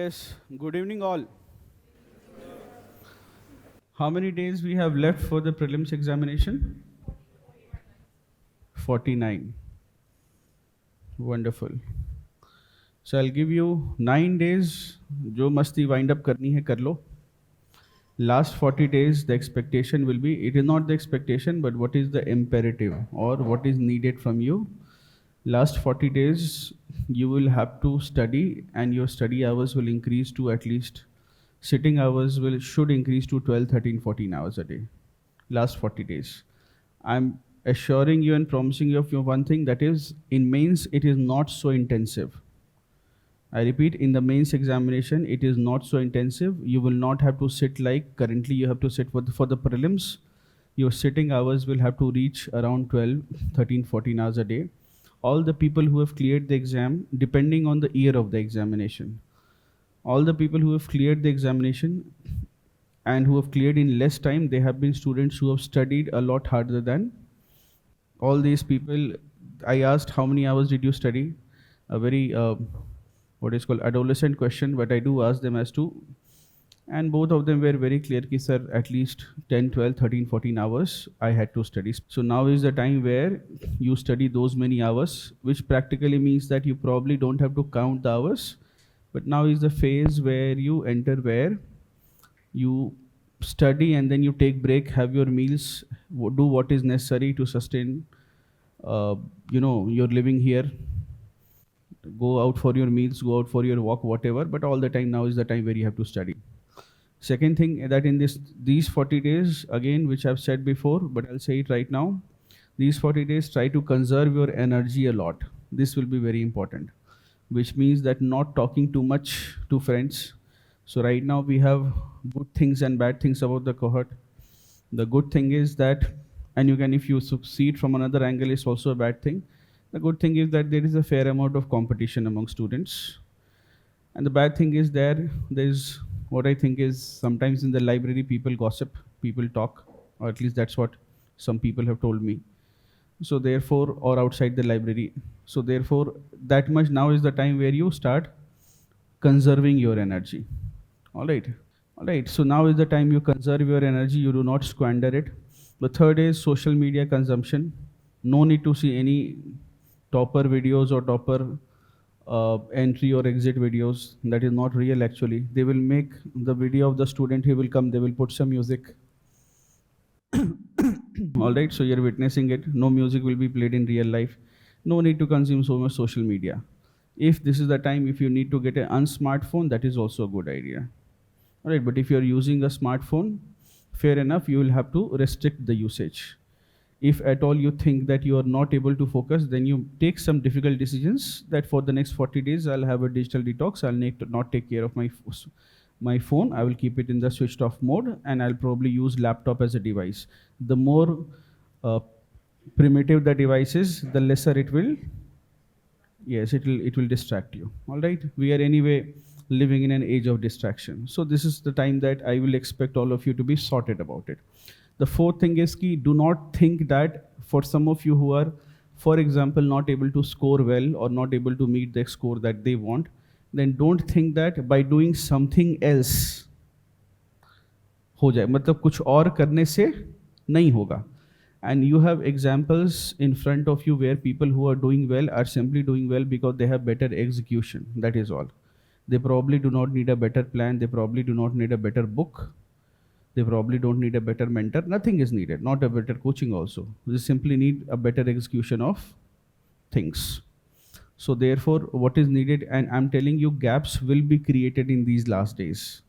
Yes, good evening all. How many days we have left for the prelims examination? 49. Wonderful. So I'll give you 9 days. जो मस्ती wind up करनी है कर लो. Last 40 days, the expectation will be, it is not the expectation, but what is the imperative or what is needed from you. Last 40 days, you will have to study and your study hours will increase to at least, sitting hours should increase to 12, 13, 14 hours a day. Last 40 days. I'm assuring you and promising you of one thing, that is, in mains, it is not so intensive. I repeat, in the mains examination, it is not so intensive. You will not have to sit like currently you have to sit for the prelims. Your sitting hours will have to reach around 12, 13, 14 hours a day. All the people who have cleared the exam, depending on the year of the examination, all the people who have cleared the examination and who have cleared in less time, they have been students who have studied a lot harder than all these people. I asked, how many hours did you study? A very what is called adolescent question, but I do ask them as to, and both of them were very clear ki sir, at least 10, 12, 13, 14 hours I had to study. So now is the time where you study those many hours, which practically means that you probably don't have to count the hours, but now is the phase where you enter, where you study and then you take break, have your meals, do what is necessary to sustain your living here. Go out for your meals, go out for your walk, whatever, but all the time now is the time where you have to study. Second thing, that in these 40 days, again, which I've said before, but I'll say it right now, these 40 days, try to conserve your energy a lot. This will be very important, which means that not talking too much to friends. So right now we have good things and bad things about the cohort. The good thing is that, and you can, if you succeed from another angle, it's also a bad thing. The good thing is that there is a fair amount of competition among students. And the bad thing is there's what I think is sometimes in the library people gossip, people talk, or at least that's what some people have told me. So therefore, or outside the library. So therefore, that much now is the time where you start conserving your energy. All right. So now is the time you conserve your energy, you do not squander it. The third is social media consumption. No need to see any topper videos or topper entry or exit videos. That is not real actually. They will make the video of the student, he will come, they will put some music. All right, so you're witnessing it. No music will be played in real life. No need to consume so much social media. If this is the time, if you need to get an unsmartphone, that is also a good idea. All right, but if you're using a smartphone, fair enough, you will have to restrict the usage. If at all you think that you are not able to focus, then you take some difficult decisions that for the next 40 days, I'll have a digital detox. I'll need to not take care of my phone. I will keep it in the switched off mode and I'll probably use laptop as a device. The more primitive the device is, the lesser it will, yes, it will distract you. All right. We are anyway living in an age of distraction. So this is the time that I will expect all of you to be sorted about it. The fourth thing is ki, do not think that for some of you who are, for example, not able to score well or not able to meet the score that they want, then don't think that by doing something else हो जाए, मतलब कुछ और करने से नहीं होगा. And you have examples in front of you where people who are doing well are simply doing well because they have better execution. That is all. They probably do not need a better plan. They probably do not need a better book. They probably don't need a better mentor. Nothing is needed, not a better coaching also. They simply need a better execution of things. So therefore, what is needed, and I'm telling you, gaps will be created in these last days.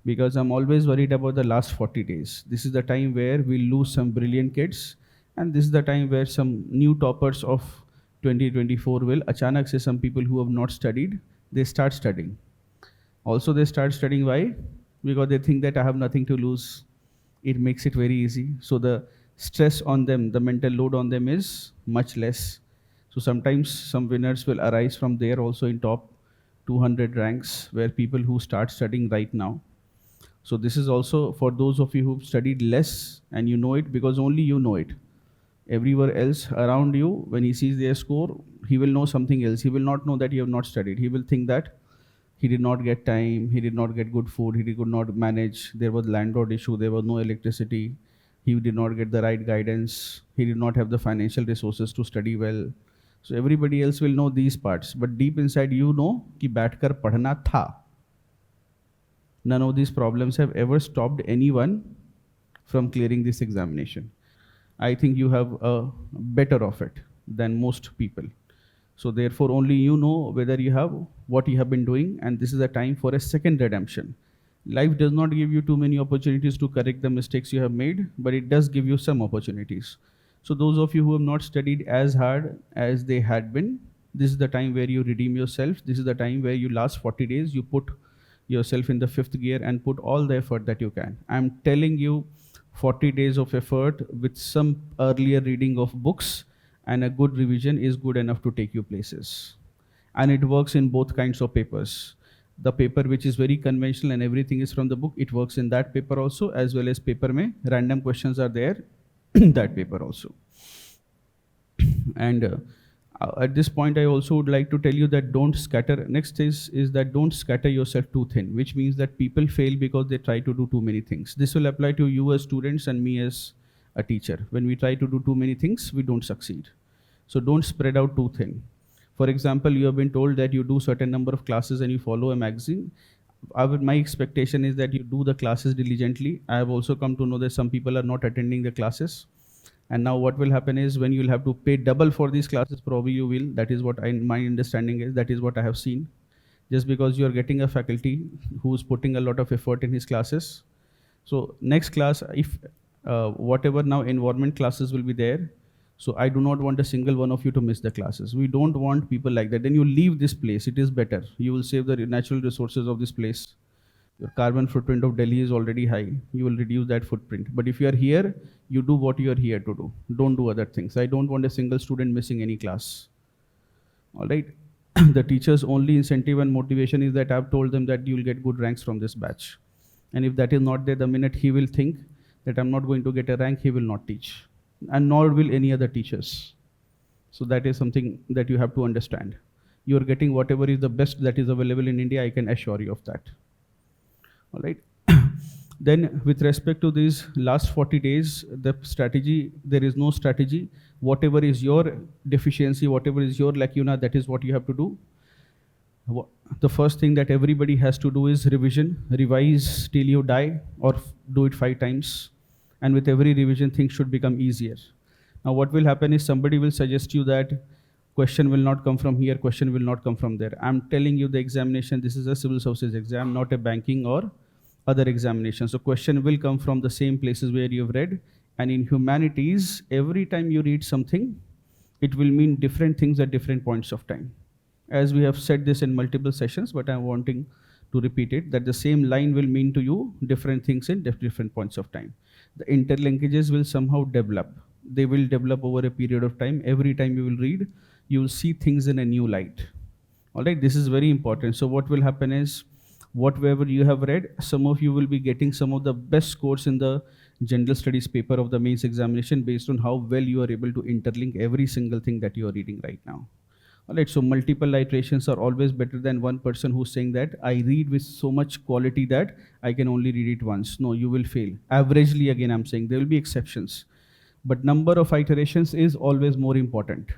Because I'm always worried about the last 40 days. This is the time where we lose some brilliant kids. And this is the time where some new toppers of 2024 will, achanak se some people who have not studied, they start studying. Also they start studying, why? Because they think that I have nothing to lose. It makes it very easy. So the stress on them, the mental load on them is much less. So sometimes some winners will arise from there also in top 200 ranks, where people who start studying right now. So this is also for those of you who've studied less and you know it, because only you know it. Everywhere else around you, when he sees their score, he will know something else. He will not know that you have not studied. He will think that He did not get time, he did not get good food, he could not manage, there was landlord issue, there was no electricity, he did not get the right guidance, he did not have the financial resources to study well. So everybody else will know these parts, but deep inside you know कि बैठकर पढ़ना था. None of these problems have ever stopped anyone from clearing this examination. I think you have a better of it than most people. So therefore only you know whether you have what you have been doing, and this is a time for a second redemption. Life does not give you too many opportunities to correct the mistakes you have made, but it does give you some opportunities. So those of you who have not studied as hard as they had been, this is the time where you redeem yourself. This is the time where you last 40 days, you put yourself in the 5th gear and put all the effort that you can. I'm telling you, 40 days of effort with some earlier reading of books and a good revision is good enough to take you places. And it works in both kinds of papers. The paper which is very conventional and everything is from the book, it works in that paper also, as well as paper mein random questions are there in that paper also. And at this point, I also would like to tell you that don't scatter. Next is that don't scatter yourself too thin, which means that people fail because they try to do too many things. This will apply to you as students and me as a teacher. When we try to do too many things, we don't succeed. So don't spread out too thin. For example, you have been told that you do certain number of classes and you follow a magazine. My expectation is that you do the classes diligently. I have also come to know that some people are not attending the classes. And now what will happen is when you'll have to pay double for these classes, probably you will. That is what my understanding is. That is what I have seen. Just because you are getting a faculty who's putting a lot of effort in his classes. So next class, if whatever now environment classes will be there, so I do not want a single one of you to miss the classes. We don't want people like that. Then you leave this place. It is better. You will save the natural resources of this place. Your carbon footprint of Delhi is already high. You will reduce that footprint. But if you are here, you do what you are here to do. Don't do other things. I don't want a single student missing any class. All right. The teacher's only incentive and motivation is that I've told them that you will get good ranks from this batch. And if that is not there, the minute he will think that I'm not going to get a rank, he will not teach. And nor will any other teachers. So that is something that you have to understand. You are getting whatever is the best that is available in India, I can assure you of that. All right. Then with respect to these last 40 days, the strategy, there is no strategy. Whatever is your deficiency, whatever is your lacuna, that is what you have to do. The first thing that everybody has to do is revision. Revise till you die, or do it 5 times. And with every revision, things should become easier. Now what will happen is somebody will suggest you that question will not come from here, question will not come from there. I'm telling you the examination, this is a civil services exam, not a banking or other examination. So question will come from the same places where you have read. And in humanities, every time you read something, it will mean different things at different points of time. As we have said this in multiple sessions, but I'm wanting to repeat it, that the same line will mean to you different things in different points of time. The interlinkages will somehow develop. They will develop over a period of time. Every time you will read, you will see things in a new light. All right, this is very important. So what will happen is, whatever you have read, some of you will be getting some of the best scores in the general studies paper of the mains examination based on how well you are able to interlink every single thing that you are reading right now. All right, so multiple iterations are always better than one person who's saying that I read with so much quality that I can only read it once. No, you will fail. Averagely, again, I'm saying there will be exceptions. But number of iterations is always more important.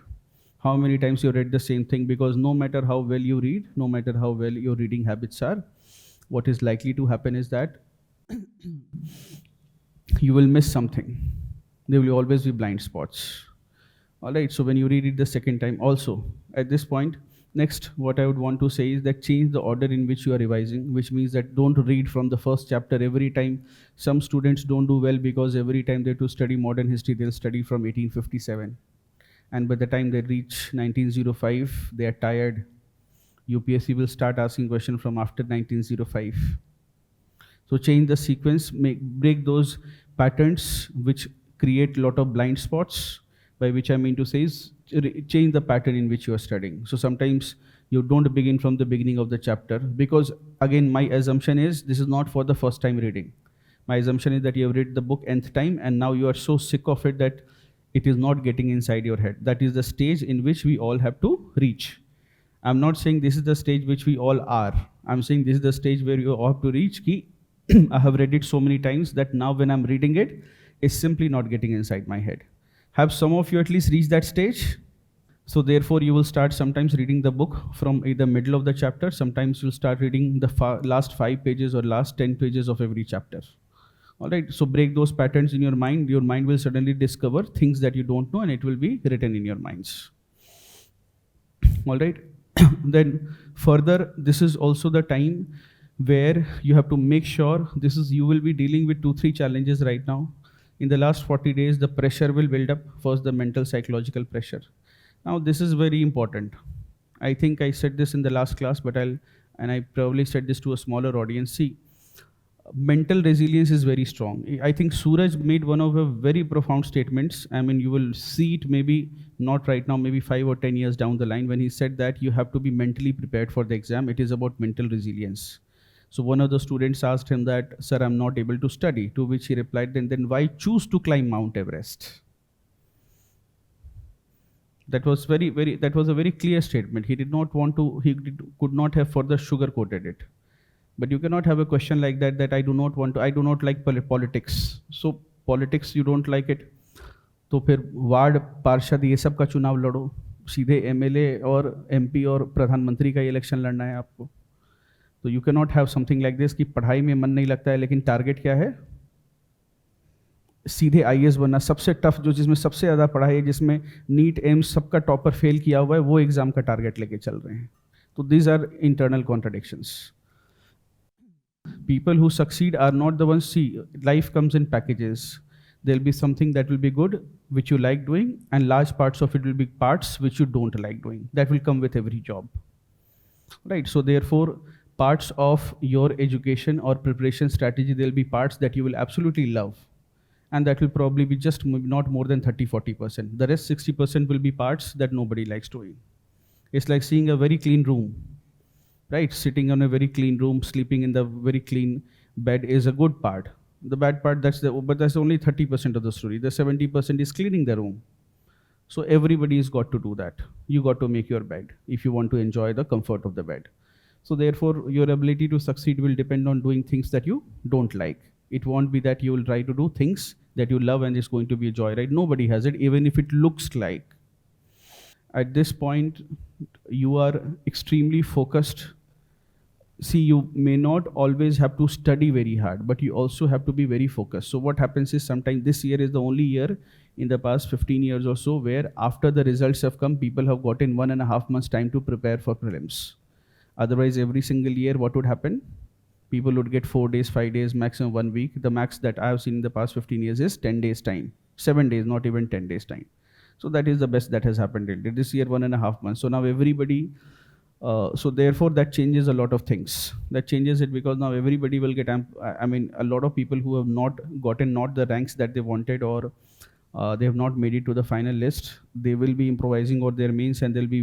How many times you read the same thing, because no matter how well you read, no matter how well your reading habits are, what is likely to happen is that you will miss something. There will always be blind spots. All right, so when you read it the second time also, at this point, next, what I would want to say is that change the order in which you are revising, which means that don't read from the first chapter every time. Some students don't do well because every time they have to study modern history, they'll study from 1857. And by the time they reach 1905, they are tired. UPSC will start asking questions from after 1905. So change the sequence, break those patterns which create a lot of blind spots. By which I mean to say is change the pattern in which you are studying. So sometimes you don't begin from the beginning of the chapter, because again, my assumption is this is not for the first time reading. My assumption is that you have read the book nth time and now you are so sick of it that it is not getting inside your head. That is the stage in which we all have to reach. I'm not saying this is the stage which we all are. I'm saying this is the stage where you have to reach ki I have read it so many times that now when I'm reading it, it's simply not getting inside my head. Have some of you at least reached that stage? So therefore you will start sometimes reading the book from either middle of the chapter, sometimes you'll start reading the last 5 pages or last 10 pages of every chapter. All right, so break those patterns in your mind will suddenly discover things that you don't know and it will be written in your minds. All right, then further, this is also the time where you have to make sure you will be dealing with 2-3 challenges right now. In the last 40 days, the pressure will build up. First, the mental psychological pressure. Now, this is very important. I think I said this in the last class, but I probably said this to a smaller audience. See, mental resilience is very strong. I think Suraj made one of the very profound statements. I mean, you will see it maybe not right now, maybe 5 or 10 years down the line, when he said that you have to be mentally prepared for the exam. It is about mental resilience. So one of the students asked him that, sir, I'm not able to study. To which he replied, then why choose to climb Mount Everest? That was that was a very clear statement. He could not have further sugar-coated it. But you cannot have a question like that I do not like politics. So politics, you don't like it. तो फिर ward पार्षद ये सब का चुनाव लड़ो, सीधे MLA और एमपी और प्रधानमंत्री का इलेक्शन लड़ना है आपको. तो you can not have something like this कि पढ़ाई में मन नहीं लगता है लेकिन टारगेट क्या है, सीधे आईएएस बनना. सबसे टफ जो जिसमें सबसे ज़्यादा पढ़ाई है, जिसमें नीट एम्स सबका टॉपर फेल किया हुआ है, वो एग्जाम का टारगेट लेके चल रहे हैं. तो these are internal contradictions. People who succeed are not the ones. See, life comes in packages. There'll be something that will be good, which you like doing, and large parts of it will be parts which you don't like doing. That will come with every job. Right? So therefore, parts of your education or preparation strategy, there'll be parts that you will absolutely love. And that will probably be just not more than 30-40%. The rest 60% will be parts that nobody likes doing. It's like seeing a very clean room. Right, sitting on a very clean room, sleeping in the very clean bed is a good part. The bad part, but that's only 30% of the story. The 70% is cleaning the room. So everybody's got to do that. You got to make your bed if you want to enjoy the comfort of the bed. So therefore, your ability to succeed will depend on doing things that you don't like. It won't be that you will try to do things that you love and it's going to be a joy, right? Nobody has it, even if it looks like. At this point, you are extremely focused. See, you may not always have to study very hard, but you also have to be very focused. So what happens is sometimes this year is the only year in the past 15 years or so where after the results have come, people have gotten 1.5 months time to prepare for prelims. Otherwise, every single year, what would happen? People would get 4 days, 5 days, maximum 1 week. The max that I have seen in the past 15 years is 10 days time, 7 days, not even 10 days time. So that is the best that has happened. This year, 1.5 months. So now everybody, so therefore that changes a lot of things. That changes it because now everybody will get, I mean, a lot of people who have not gotten the ranks that they wanted, or they have not made it to the final list, they will be improvising over their means, and they'll be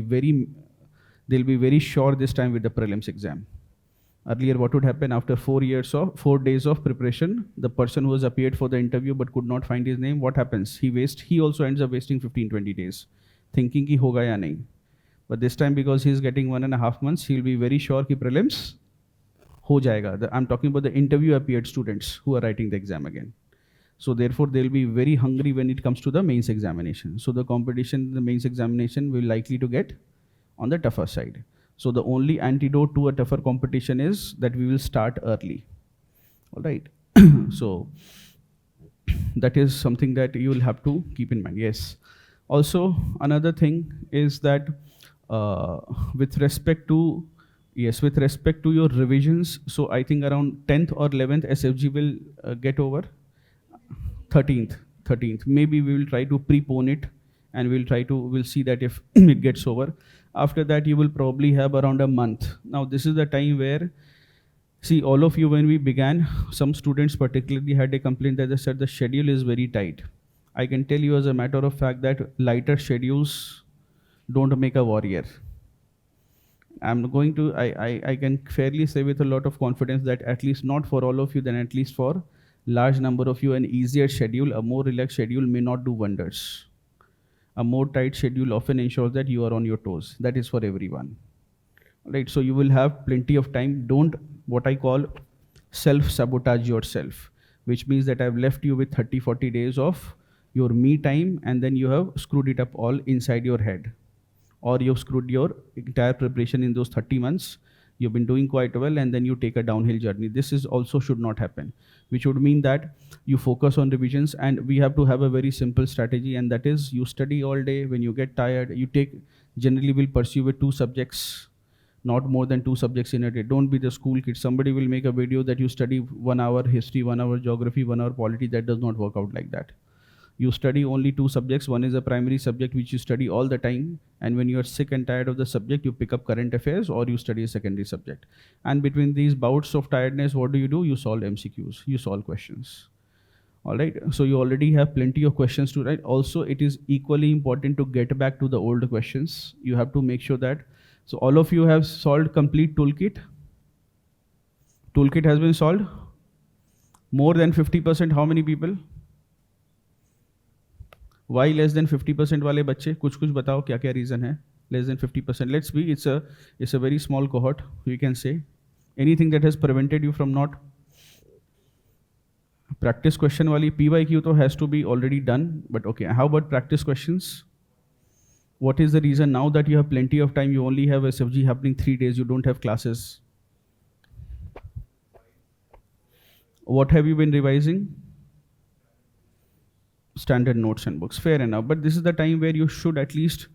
very sure this time with the prelims exam. Earlier, what would happen after 4 days of preparation, the person who has appeared for the interview but could not find his name, what happens? He also ends up wasting 15-20 days thinking ki hoga ya nahi. But this time, because he's getting 1.5 months, he'll be very sure ki prelims ho jayega. I'm talking about the interview appeared students who are writing the exam again. So therefore, they'll be very hungry when it comes to the mains examination. So the competition, the mains examination will likely to get on the tougher side. So the only antidote to a tougher competition is that we will start early. All right. So that is something that you will have to keep in mind. Yes. Also, another thing is that with respect to your revisions, so I think around 10th or 11th SFG will get over. 13th, maybe we will try to prepone it, and we'll see that if it gets over. After that, you will probably have around a month. Now this is the time where, see, all of you, when we began, some students particularly had a complaint that they said the schedule is very tight. I can tell you as a matter of fact that lighter schedules don't make a warrior. I can fairly say with a lot of confidence that at least not for all of you, then at least for large number of you, an easier schedule, a more relaxed schedule may not do wonders. A more tight schedule often ensures that you are on your toes. That is for everyone. right? So you will have plenty of time. Don't, what I call, self-sabotage yourself, which means that I've left you with 30-40 days of your me time, and then you have screwed it up all inside your head, or you've screwed your entire preparation in those 30 months. You've been doing quite well, and then you take a downhill journey. This is also should not happen, which would mean that you focus on revisions, and we have to have a very simple strategy, and that is you study all day. When you get tired, you take, generally will pursue with 2 subjects, not more than 2 subjects in a day. Don't be the school kid. Somebody will make a video that you study 1 hour history, 1 hour geography, 1 hour polity. That does not work out like that. You study only 2 subjects. One is a primary subject which you study all the time, and when you are sick and tired of the subject, you pick up current affairs, or you study a secondary subject. And between these bouts of tiredness, what do? You solve MCQs, you solve questions. All right, so you already have plenty of questions to write. Also, it is equally important to get back to the old questions. You have to make sure that, so all of you have solved complete toolkit. Toolkit has been solved. More than 50%, how many people? Why less than 50% वाले बच्चे? कुछ बताओ क्या क्या reason है? Less than 50%. Let's be, it's a very small cohort. You can say anything that has prevented you from not practice question वाली PYQ तो has to be already done. But okay, how about practice questions? What is the reason now that you have plenty of time? You only have SFG happening 3 days. You don't have classes. What have you been revising? Standard notes and books. Fair enough. But this is the time where you should at least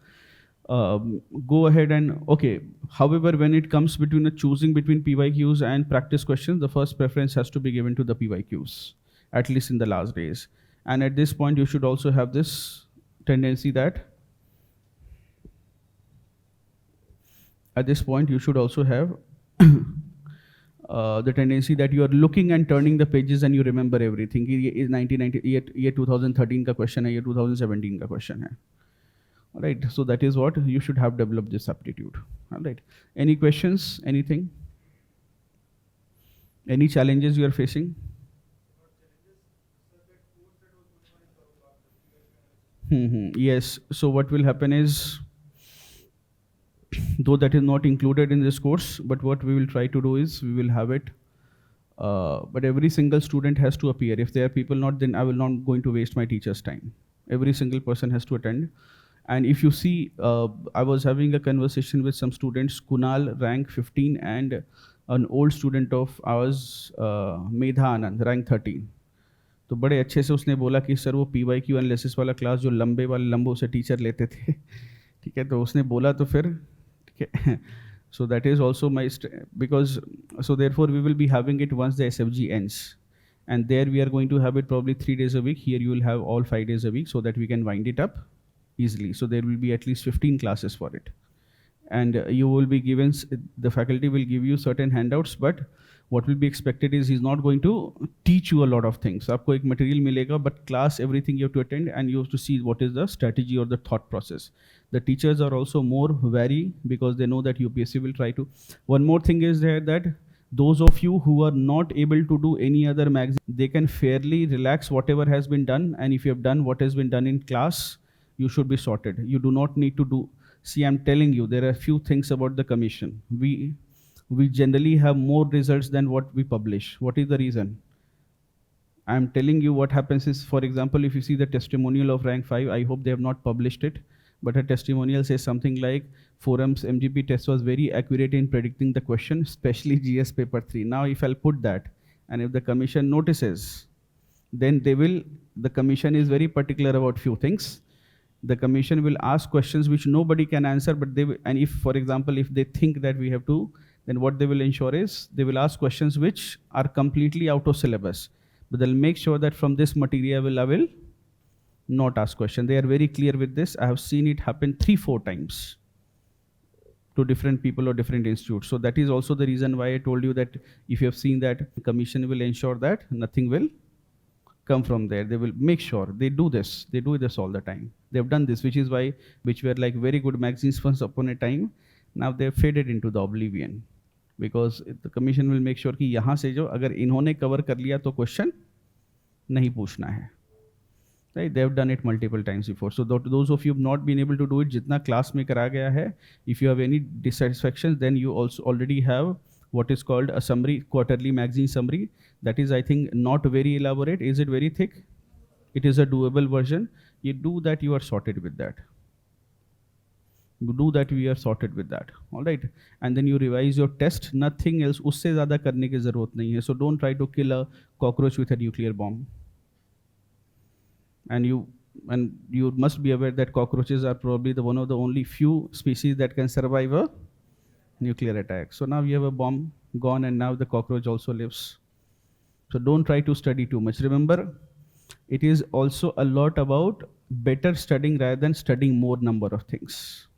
go ahead and, okay. However, when it comes between choosing between PYQs and practice questions, the first preference has to be given to the PYQs, at least in the last days. And at this point, you should also have this tendency that, at this point, you should also have the tendency that you are looking and turning the pages and you remember everything. ये 1990, ये 2013 का question है, ये 2017 का question है. All right, so that is what you should have developed this aptitude. All right, any questions, anything? Any challenges you are facing? Yes, so what will happen is, though that is not included in this course, but what we will try to do is we will have it, but every single student has to appear. If there are people not, then I will not going to waste my teacher's time. Every single person has to attend. And if you see, I was having a conversation with some students. Kunal, rank 15, and an old student of ours, Medha Anand, rank 13. तो बड़े अच्छे से उसने बोला कि sir वो PYQ analysis वाला class जो लंबे वाले लंबों से टीचर लेते थे, ठीक है, तो उसने बोला तो फिर so that is also my because so therefore we will be having it once the SFG ends, and there we are going to have it probably 3 days a week. Here you will have all 5 days a week, so that we can wind it up easily. So there will be at least 15 classes for it, and you will be given, the faculty will give you certain handouts, but what will be expected is he's not going to teach you a lot of things. आपको एक material मिलेगा, but class, everything you have to attend, and you have to see what is the strategy or the thought process. The teachers are also more wary because they know that UPSC will try to. One more thing is there that those of you who are not able to do any other magazine, they can fairly relax whatever has been done, and if you have done what has been done in class, you should be sorted. You do not need to do. See, I'm telling you, there are a few things about the commission. We generally have more results than what we publish. What is the reason? I'm telling you what happens is, for example, if you see the testimonial of rank 5, I hope they have not published it, but a testimonial says something like, Forum's MGP test was very accurate in predicting the question, especially GS paper 3. Now, if I'll put that, and if the commission notices, then the commission is very particular about few things. The commission will ask questions which nobody can answer, but and if, for example, if they think that we have to, then what they will ensure is they will ask questions which are completely out of syllabus. But they'll make sure that from this material I will not ask question. They are very clear with this. I have seen it happen 3-4 times to different people or different institutes. So that is also the reason why I told you that if you have seen that, commission will ensure that nothing will come from there. They will make sure they do this. They do this all the time. They have done this, which were like very good magazines once upon a time. Now they have faded into the oblivion. Because the commission will make sure कि यहाँ से जो अगर इन्होंने cover कर लिया तो question नहीं पूछना है. right? They have done it multiple times before. So those of you who have not been able to do it, jitna class mein kara gaya hai, if you have any dissatisfactions, then you also already have what is called a summary, quarterly magazine summary. That is, I think, not very elaborate. Is it very thick? It is a doable version. You do that, you are sorted with that. You do that, we are sorted with that. All right. And then you revise your test. Nothing else. Usse zyada karne ki zarurat nahi hai. So don't try to kill a cockroach with a nuclear bomb. And you must be aware that cockroaches are probably one of the only few species that can survive a nuclear attack. So now we have a bomb gone, and now the cockroach also lives. So don't try to study too much. Remember, it is also a lot about better studying rather than studying more number of things.